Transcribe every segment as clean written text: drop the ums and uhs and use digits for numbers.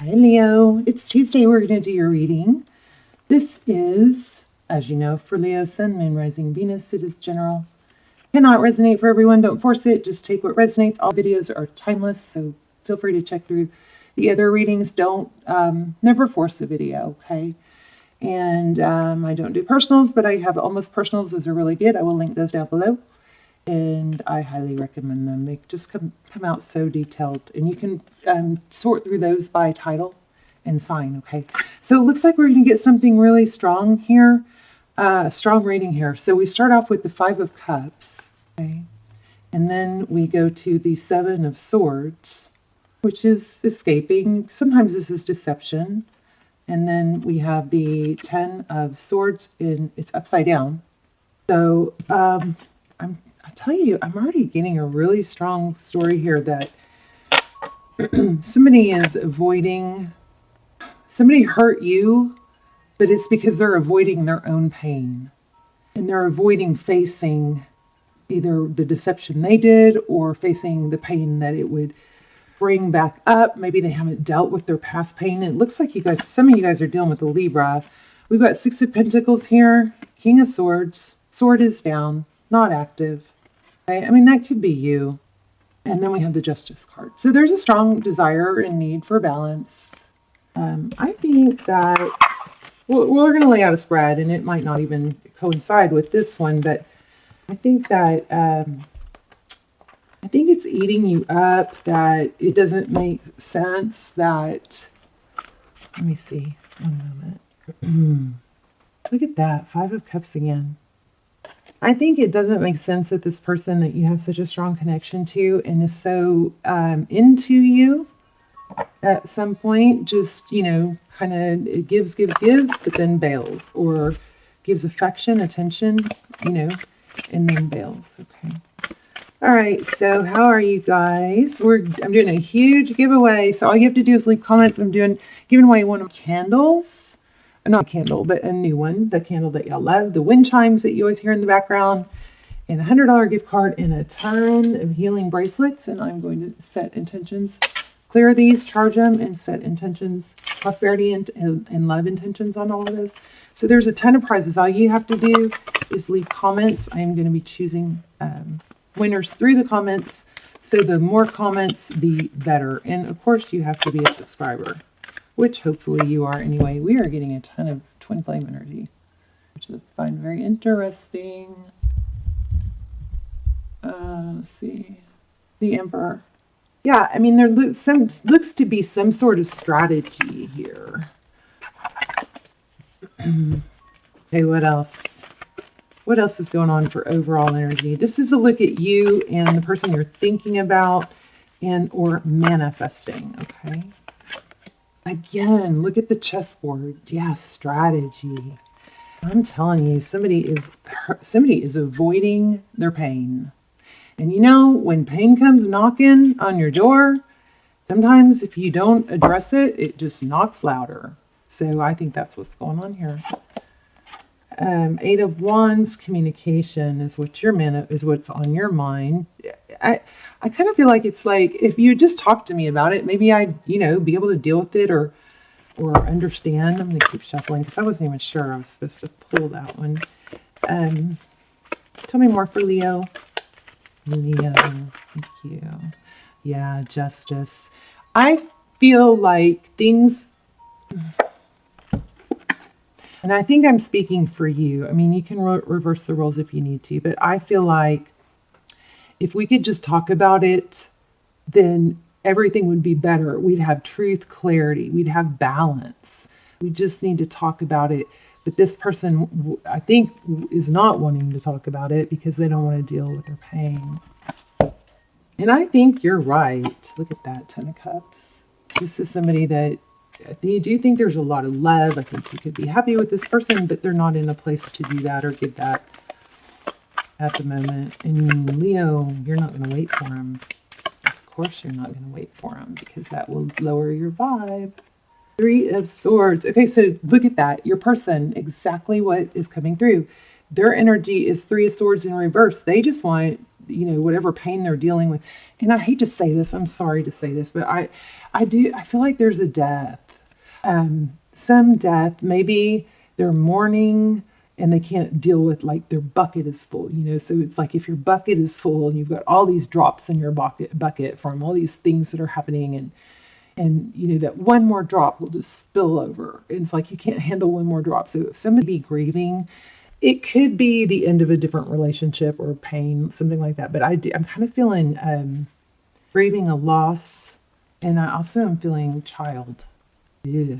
Hi Leo, it's Tuesday. We're going to do your reading. This is, as you know, for Leo, Sun, Moon, Rising, Venus. It is general. Cannot resonate for everyone. Don't force it. Just take what resonates. All videos are timeless, so feel free to check through the other readings. Don't, never force a video, okay? And I don't do personals, but I have almost personals. Those are really good. I will link those down below. And I highly recommend them. They just come out so detailed, and you can sort through those by title and sign. Okay, so it looks like we're going to get something really strong here, strong reading here. So we start off with the Five of Cups, okay, and then we go to the Seven of Swords, which is escaping. Sometimes this is deception, and then we have the Ten of Swords it's upside down. So I tell you, I'm already getting a really strong story here that somebody is avoiding, somebody hurt you, but it's because they're avoiding their own pain. And they're avoiding facing either the deception they did or facing the pain that it would bring back up. Maybe they haven't dealt with their past pain. And it looks like you guys, some of you guys are dealing with a Libra. We've got Six of Pentacles here, King of Swords, sword is down, not active. I mean, that could be you. And then we have the Justice card. So there's a strong desire and need for balance. I think that, well, we're going to lay out a spread, and it might not even coincide with this one, but I think that, I think it's eating you up, that it doesn't make sense that, let me see, one moment. Look at that, Five of Cups again. I think it doesn't make sense that this person that you have such a strong connection to and is so into you at some point, just, you know, kind of gives, but then bails, or gives affection, attention, you know, and then bails. Okay. All right. So how are you guys? I'm doing a huge giveaway. So all you have to do is leave comments. I'm giving away one of candles. Not a candle, but a new one. The candle that y'all love. The wind chimes that you always hear in the background. And a $100 gift card and a ton of healing bracelets. And I'm going to set intentions. Clear these, charge them, and set intentions. Prosperity and love intentions on all of those. So there's a ton of prizes. All you have to do is leave comments. I am going to be choosing winners through the comments. So the more comments, the better. And of course, you have to be a subscriber, which hopefully you are anyway. We are getting a ton of twin flame energy, which I find very interesting. Let's see. The Emperor. Yeah, I mean, there looks to be some sort of strategy here. Okay, what else? What else is going on for overall energy? This is a look at you and the person you're thinking about and or manifesting, okay? Again, look at the chessboard. Yeah, strategy. I'm telling you, somebody is avoiding their pain. And you know, when pain comes knocking on your door, sometimes if you don't address it, it just knocks louder. So I think that's what's going on here. Eight of Wands, communication is what's on your mind. I kind of feel like it's like, if you just talk to me about it, maybe I'd, you know, be able to deal with it or understand. I'm going to keep shuffling because I wasn't even sure I was supposed to pull that one. Tell me more for Leo. Leo, thank you. Yeah, Justice. I feel like things, and I think I'm speaking for you. I mean, you can reverse the roles if you need to, but I feel like if we could just talk about it, then everything would be better. We'd have truth, clarity. We'd have balance. We just need to talk about it. But this person, I think, is not wanting to talk about it because they don't want to deal with their pain. And I think you're right. Look at that, Ten of Cups. This is somebody that I do think there's a lot of love. I think you could be happy with this person, but they're not in a place to do that or give that at the moment. And Leo, you're not going to wait for him. Of course you're not going to wait for him because that will lower your vibe. Three of Swords. Okay, so look at that. Your person, exactly what is coming through. Their energy is Three of Swords in reverse. They just want you know, whatever pain they're dealing with. And I hate to say this, I'm sorry to say this, but I feel like there's a death. Some death, maybe they're mourning and they can't deal with, like, their bucket is full, you know. So it's like if your bucket is full and you've got all these drops in your bucket from all these things that are happening, and you know that one more drop will just spill over. It's like you can't handle one more drop. So if somebody be grieving, it could be the end of a different relationship or pain, something like that. But I'm kind of feeling grieving a loss, and I also am feeling child. Yeah,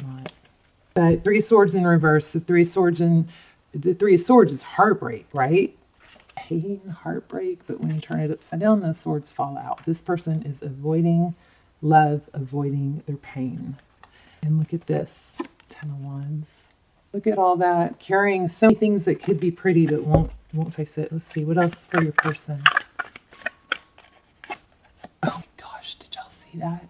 not. But Three Swords in reverse. The Three of Swords is heartbreak, right? Pain, heartbreak. But when you turn it upside down, the swords fall out. This person is avoiding love, avoiding their pain. And look at this, Ten of Wands. Look at all that, carrying so many things that could be pretty but won't face it. Let's see, what else for your person? Oh gosh, did y'all see that?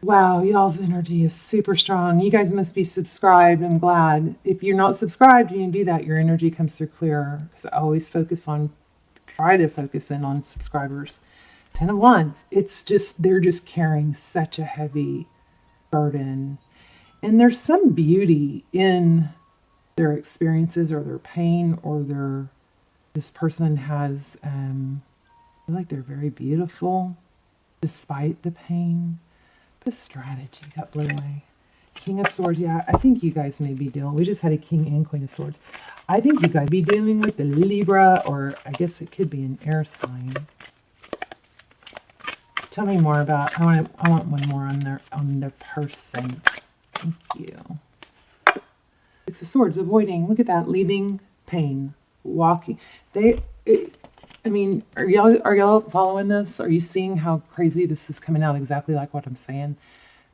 Wow, y'all's energy is super strong. You guys must be subscribed. I'm glad. If you're not subscribed and you do that, your energy comes through clearer. Because I always try to focus in on subscribers. Ten of Wands. It's just, they're just carrying such a heavy burden. And there's some beauty in their experiences or their pain or this person has, I feel like they're very beautiful despite the pain. The strategy got blown away. King of Swords, yeah, I think you guys may be dealing, we just had a King and Queen of Swords. I think you guys be dealing with the Libra, or I guess it could be an air sign. Tell me more about, I want one more on their person. Thank you. Six of Swords, avoiding, look at that, leaving pain, walking. I mean, are y'all following this? Are you seeing how crazy this is coming out exactly like what I'm saying?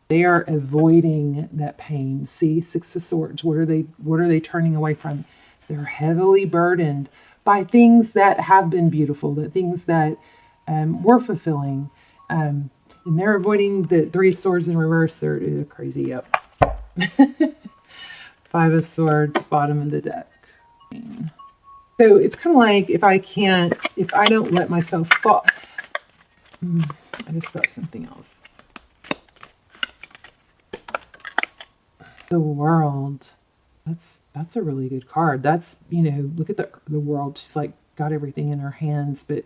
They are avoiding that pain. See, Six of Swords, what are they turning away from? They're heavily burdened by things that have been beautiful, the things that were fulfilling. And they're avoiding the Three of Swords in reverse. They're crazy, yep. Five of Swords, bottom of the deck. So it's kind of like if I don't let myself fall. I just got something else. The World. That's a really good card. That's, you know, look at the World. She's like got everything in her hands, but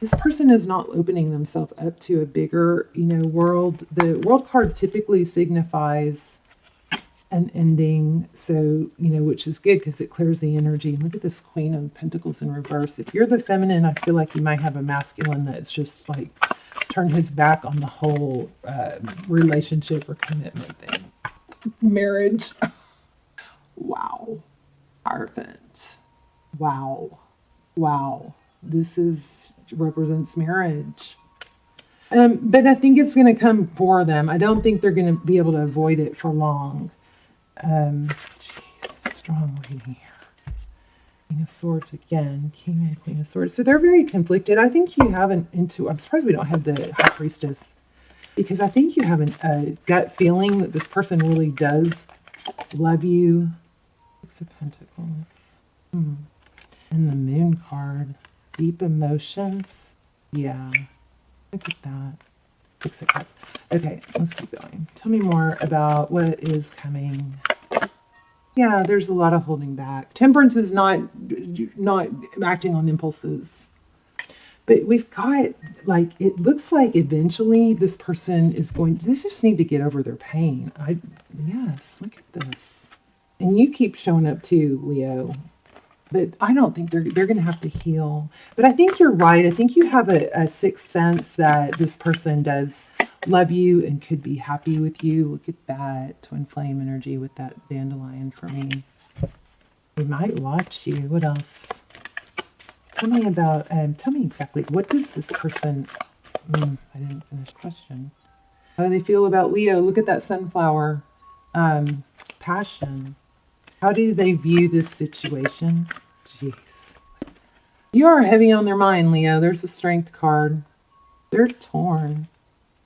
this person is not opening themselves up to a bigger, you know, world. The World card typically signifies an ending, so, you know, which is good because it clears the energy. Look at this Queen of Pentacles in reverse. If you're the feminine, I feel like you might have a masculine that's just like turned his back on the whole relationship or commitment thing. Marriage. Wow. Hierophant. Wow. Wow. This represents marriage. But I think it's going to come for them. I don't think they're going to be able to avoid it for long. Jeez, strong reading here. King of Swords again. King and Queen of Swords. So they're very conflicted. I think you have I'm surprised we don't have the High Priestess. Because I think you have a gut feeling that this person really does love you. Six of Pentacles. And the Moon card. Deep emotions. Yeah. Look at that. Six of Cups. Okay, let's keep going. Tell me more about what is coming. Yeah, there's a lot of holding back. Temperance is not acting on impulses. But we've got, like, it looks like eventually this person is they just need to get over their pain. Yes, look at this. And you keep showing up too, Leo. But I don't think they're going to have to heal. But I think you're right. I think you have a sixth sense that this person does love you and could be happy with you. Look at that twin flame energy with that dandelion for me. They might watch you. What else? Tell me about, tell me exactly, what does this person, I didn't finish the question. How do they feel about Leo? Look at that sunflower. Passion. How do they view this situation? Jeez. You are heavy on their mind, Leo. There's the Strength card. They're torn.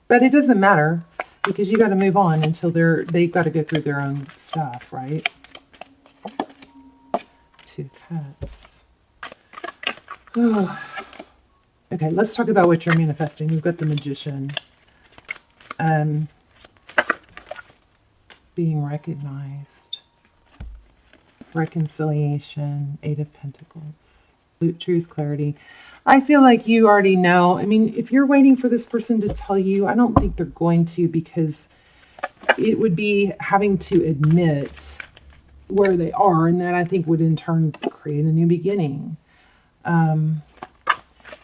But it doesn't matter because you got to move on until they've got to go through their own stuff, right? Two Cups. Oh, Okay, let's talk about what you're manifesting. We've got the Magician. Being recognized. Reconciliation. Eight of Pentacles. Truth, clarity. I feel like you already know. I mean, if you're waiting for this person to tell you, I don't think they're going to, because it would be having to admit where they are, and that I think would in turn create a new beginning.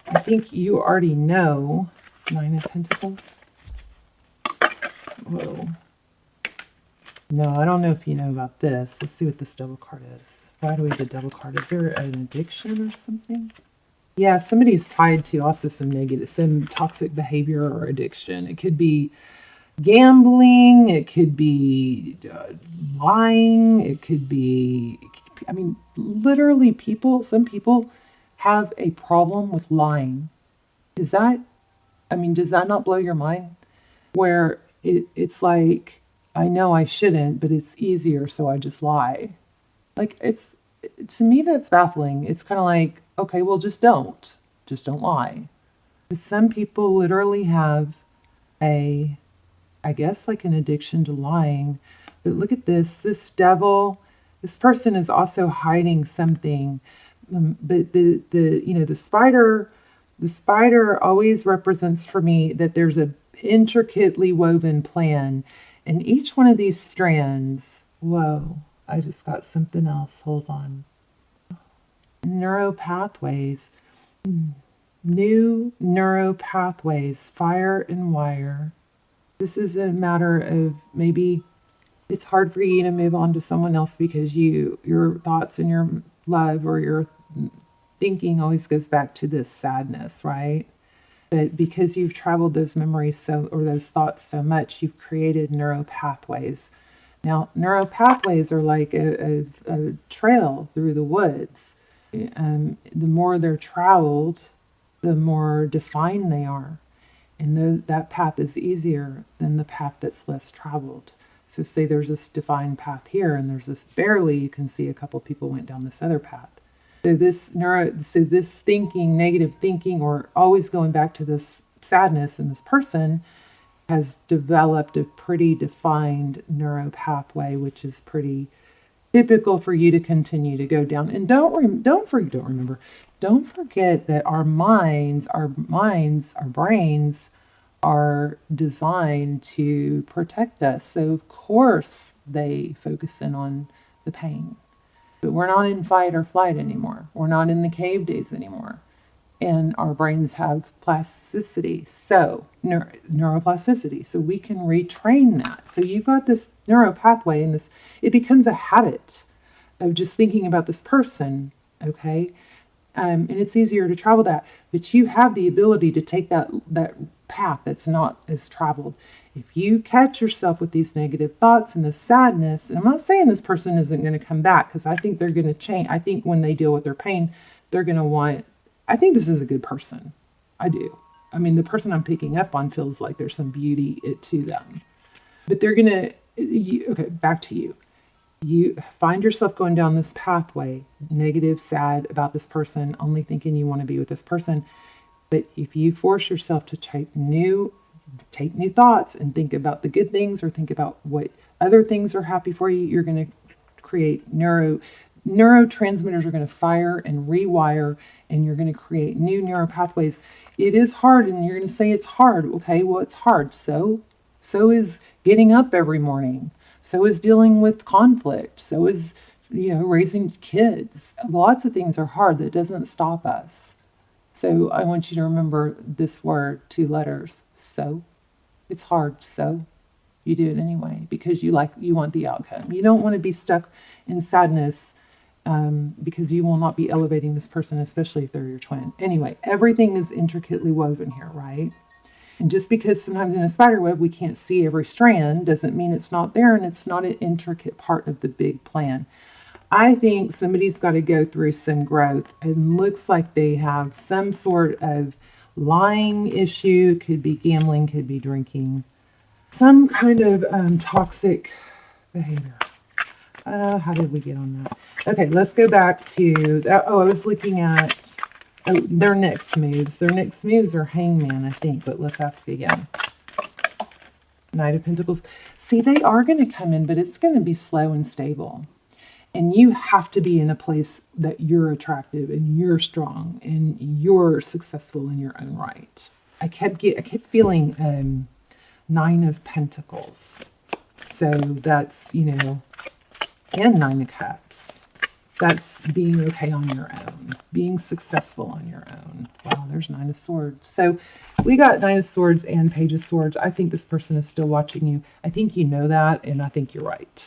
I think you already know. Nine of Pentacles. Whoa. No, I don't know if you know about this. Let's see what this Devil card is. Why do we have the Devil card? Is there an addiction or something? Yeah, somebody's tied to also some toxic behavior or addiction. It could be gambling. It could be lying. It could be, I mean, literally some people have a problem with lying. Does that not blow your mind? Where it's like, I know I shouldn't, but it's easier, so I just lie. Like, to me, that's baffling. It's kind of like, okay, well, just don't lie. But some people literally have I guess like an addiction to lying. But look at this devil, this person is also hiding something. But the spider always represents for me that there's a intricately woven plan, and each one of these strands, whoa, I just got something else, hold on. Neural pathways, new neural pathways, fire and wire. This is a matter of maybe it's hard for you to move on to someone else because your thoughts and your love or your thinking always goes back to this sadness, right? But because you've traveled those memories or those thoughts so much, you've created neural pathways. Now, neural pathways are like a trail through the woods. The more they're traveled, the more defined they are. And that path is easier than the path that's less traveled. So say there's this defined path here, and there's this barely, you can see a couple people went down this other path. So this thinking, negative thinking, or always going back to this sadness in this person has developed a pretty defined neuro pathway, which is pretty typical for you to continue to go down. And don't forget that our brains are designed to protect us. So of course they focus in on the pain. But we're not in fight or flight anymore. We're not in the cave days anymore. And our brains have plasticity, so neuroplasticity. So we can retrain that. So you've got this neuro pathway, and it becomes a habit of just thinking about this person, okay? And it's easier to travel that. But you have the ability to take that path that's not as traveled. If you catch yourself with these negative thoughts and the sadness, and I'm not saying this person isn't going to come back, because I think they're going to change. I think when they deal with their pain, they're going to I think this is a good person. I do. I mean, the person I'm picking up on feels like there's some beauty to them. But they're going to, okay, back to you. You find yourself going down this pathway, negative, sad about this person, only thinking you want to be with this person. But if you force yourself to take new thoughts and think about the good things, or think about what other things are happy for you, you're going to create neurotransmitters are going to fire and rewire, and you're going to create new neural pathways. It is hard, and you're going to say it's hard. Okay, well, it's hard. So is getting up every morning. So is dealing with conflict. So is, raising kids. Lots of things are hard. That doesn't stop us. So I want you to remember this word, 2 letters. So. It's hard. So you do it anyway because you want the outcome. You don't want to be stuck in sadness because you will not be elevating this person, especially if they're your twin. Anyway, everything is intricately woven here, right? And just because sometimes in a spider web we can't see every strand doesn't mean it's not there, and it's not an intricate part of the big plan. I think somebody's got to go through some growth, and looks like they have some sort of lying issue. Could be gambling, could be drinking, some kind of toxic behavior. How did we get on that? Okay, let's go back to that. Oh, I was looking at Oh, their next moves. Their next moves are Hangman, I think, but let's ask again. Knight of Pentacles. See, they are going to come in, but it's going to be slow and stable. And you have to be in a place that you're attractive and you're strong and you're successful in your own right. I kept feeling 9 of Pentacles. So that's, you know, and 9 of Cups. That's being okay on your own, being successful on your own. Wow, there's 9 of Swords. So we got 9 of Swords and Page of Swords. I think this person is still watching you. I think you know that, and I think you're right.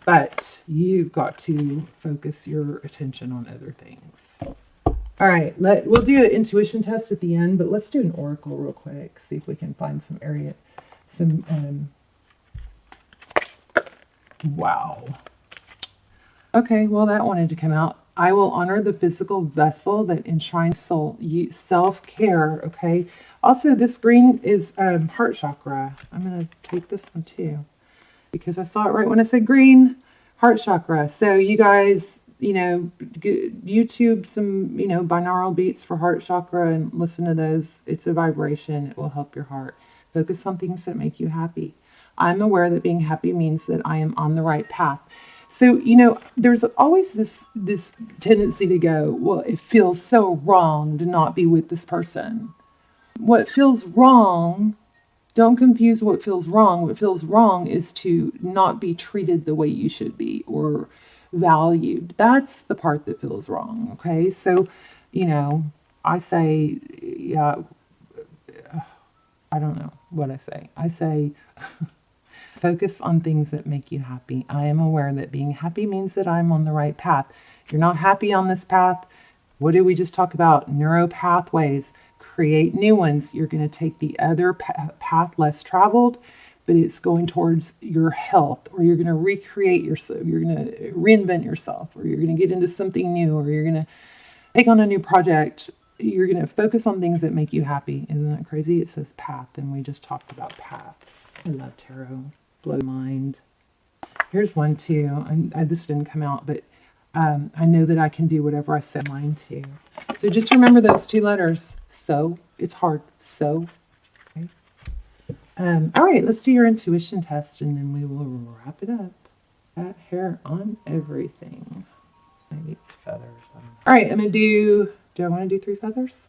But you've got to focus your attention on other things. All right, we'll do an intuition test at the end, but let's do an oracle real quick. See if we can find wow. Okay, well, that wanted to come out. I will honor the physical vessel that enshrines soul, self-care, okay? Also, this green is heart chakra. I'm going to take this one too, because I saw it right when I said green, heart chakra. So you guys, you know, YouTube some, you know, binaural beats for heart chakra and listen to those. It's a vibration. It will help your heart. Focus on things that make you happy. I'm aware that being happy means that I am on the right path. So, you know, there's always this tendency to go, well, it feels so wrong to not be with this person. What feels wrong, don't confuse what feels wrong. What feels wrong is to not be treated the way you should be or valued. That's the part that feels wrong, okay? So, you know, I say, yeah, I don't know what I say. I say... Focus on things that make you happy. I am aware that being happy means that I'm on the right path. You're not happy on this path. What did we just talk about? Neuro pathways. Create new ones. You're going to take the other path less traveled, but it's going towards your health, or you're going to recreate yourself. You're going to reinvent yourself, or you're going to get into something new, or you're going to take on a new project. You're going to focus on things that make you happy. Isn't that crazy? It says path, and we just talked about paths. I love tarot. Blow mind. Here's one too. This didn't come out, but I know that I can do whatever I set mine to. So just remember those 2 letters. So it's hard. So. Okay. All right, let's do your intuition test, and then we will wrap it up. That hair on everything. Maybe it's feathers. All right, I'm gonna do. Do I want to do 3 feathers?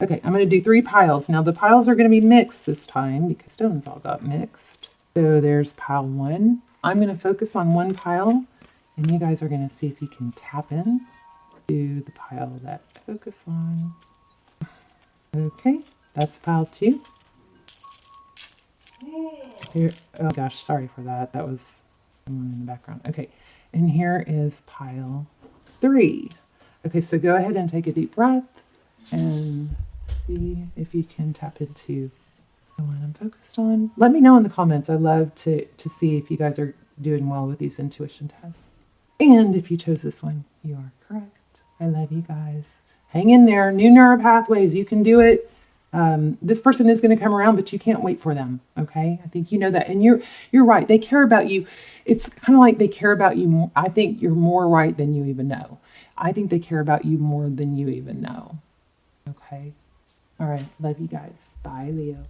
Okay, I'm gonna do 3 piles. Now the piles are gonna be mixed this time because stones all got mixed. So there's pile 1. I'm going to focus on one pile, and you guys are going to see if you can tap in to the pile that I focus on. Okay, that's pile 2. Here, oh gosh, sorry for that. That was someone in the background. Okay, and here is pile 3. Okay, so go ahead and take a deep breath and see if you can tap into the one I'm focused on. Let me know in the comments. I love to see if you guys are doing well with these intuition tests. And if you chose this one, you are correct. I love you guys. Hang in there. New neural pathways. You can do it. This person is going to come around, but you can't wait for them. Okay? I think you know that. And you're right. They care about you. It's kind of like they care about you more. I think you're more right than you even know. I think they care about you more than you even know. Okay? All right. Love you guys. Bye, Leo.